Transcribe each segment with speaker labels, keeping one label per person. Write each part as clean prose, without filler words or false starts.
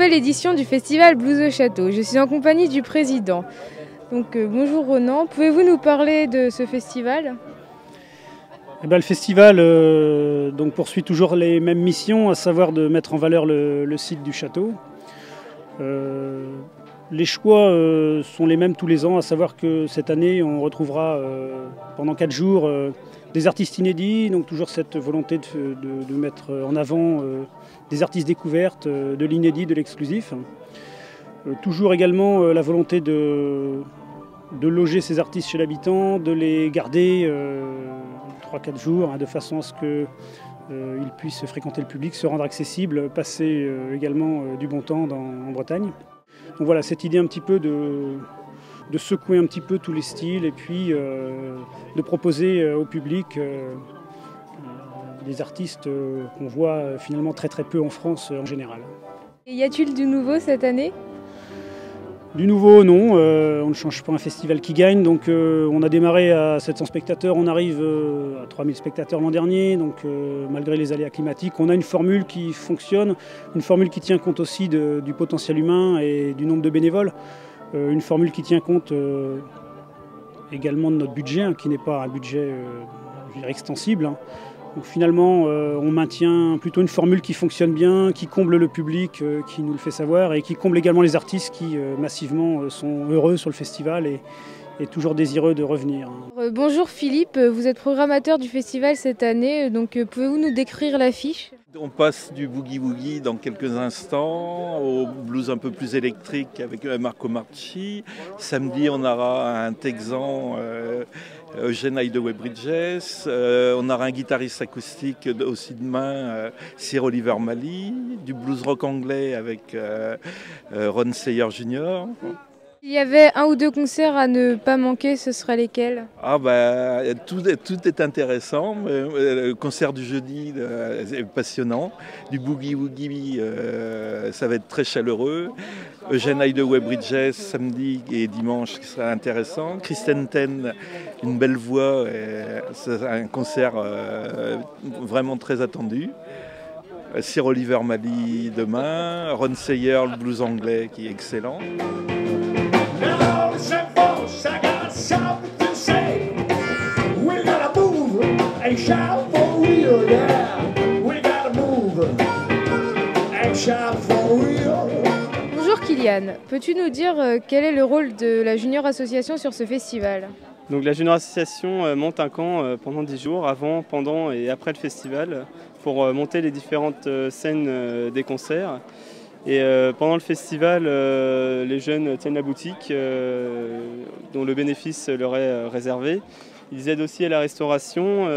Speaker 1: nouvelle édition du festival Blues au Château. Je suis en compagnie du président. Donc bonjour Ronan, pouvez-vous nous parler de ce festival ?
Speaker 2: Le festival donc poursuit toujours les mêmes missions, à savoir de mettre en valeur le site du château. Les choix sont les mêmes tous les ans, à savoir que cette année on retrouvera pendant 4 jours des artistes inédits, donc toujours cette volonté de mettre en avant des artistes découvertes, de l'inédit, de l'exclusif. Toujours également la volonté de loger ces artistes chez l'habitant, de les garder 3-4 jours, de façon à ce qu'ils puissent fréquenter le public, se rendre accessibles, passer également du bon temps en Bretagne. Donc voilà, cette idée un petit peu de secouer un petit peu tous les styles et puis de proposer au public des artistes qu'on voit finalement très peu en France en général.
Speaker 1: Et y a-t-il du nouveau cette année ?
Speaker 2: Du nouveau, non, on ne change pas un festival qui gagne, donc on a démarré à 700 spectateurs, on arrive à 3000 spectateurs l'an dernier, donc malgré les aléas climatiques, on a une formule qui fonctionne, une formule qui tient compte aussi du potentiel humain et du nombre de bénévoles, une formule qui tient compte également de notre budget, qui n'est pas un budget extensible. Donc finalement, on maintient plutôt une formule qui fonctionne bien, qui comble le public, qui nous le fait savoir, et qui comble également les artistes qui massivement sont heureux sur le festival et toujours désireux de revenir.
Speaker 1: Bonjour Philippe, vous êtes programmateur du festival cette année, donc pouvez-vous nous décrire l'affiche ?
Speaker 3: On passe du boogie-woogie dans quelques instants au blues un peu plus électrique avec Marco Marchi. Samedi, on aura un Texan, Eugène Hideaway Bridges. On aura un guitariste acoustique aussi demain, Sir Oliver Mali. Du blues rock anglais avec Ron Sayer Jr.
Speaker 1: S'il y avait 1 ou 2 concerts à ne pas manquer, ce seraient lesquels ?
Speaker 3: Tout est intéressant. Le concert du jeudi est passionnant. Du boogie-woogie, ça va être très chaleureux. Eugène Hideaway Bridges, samedi et dimanche, qui sera intéressant. Kristen Ten, une belle voix. C'est un concert vraiment très attendu. Sir Oliver Mali demain. Ron Sayer, le blues anglais, qui est excellent.
Speaker 1: Bonjour Kylian, peux-tu nous dire quel est le rôle de la Junior Association sur ce festival ?
Speaker 4: Donc la Junior Association monte un camp pendant 10 jours, avant, pendant et après le festival, pour monter les différentes scènes des concerts. Et pendant le festival, les jeunes tiennent la boutique dont le bénéfice leur est réservé. Ils aident aussi à la restauration,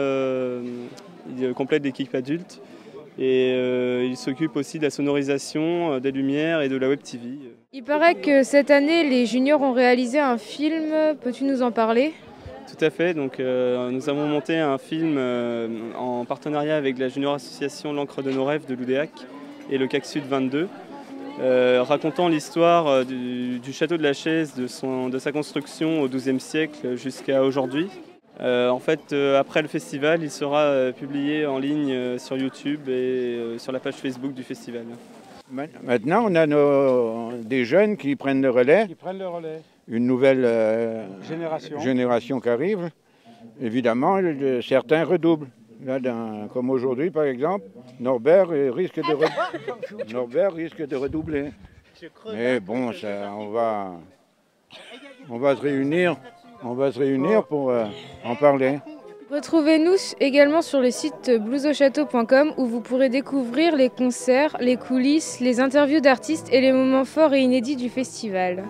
Speaker 4: ils complètent l'équipe adulte et ils s'occupent aussi de la sonorisation, des lumières et de la web TV.
Speaker 1: Il paraît que cette année, les juniors ont réalisé un film, peux-tu nous en parler ?
Speaker 4: Tout à fait, donc nous avons monté un film en partenariat avec la Junior Association L'Encre de nos rêves de l'Oudéac et le CAC Sud 22. Racontant l'histoire du château de la Chaise, de sa construction au XIIe siècle jusqu'à aujourd'hui. Après le festival, il sera publié en ligne sur YouTube et sur la page Facebook du festival.
Speaker 5: Maintenant, on a des jeunes qui prennent le relais. Une nouvelle génération qui arrive. Évidemment, certains redoublent. Là, comme aujourd'hui, par exemple, Norbert risque de redoubler. Mais bon, on va se réunir pour en parler.
Speaker 1: Retrouvez-nous également sur le site bluesauchâteau.com où vous pourrez découvrir les concerts, les coulisses, les interviews d'artistes et les moments forts et inédits du festival.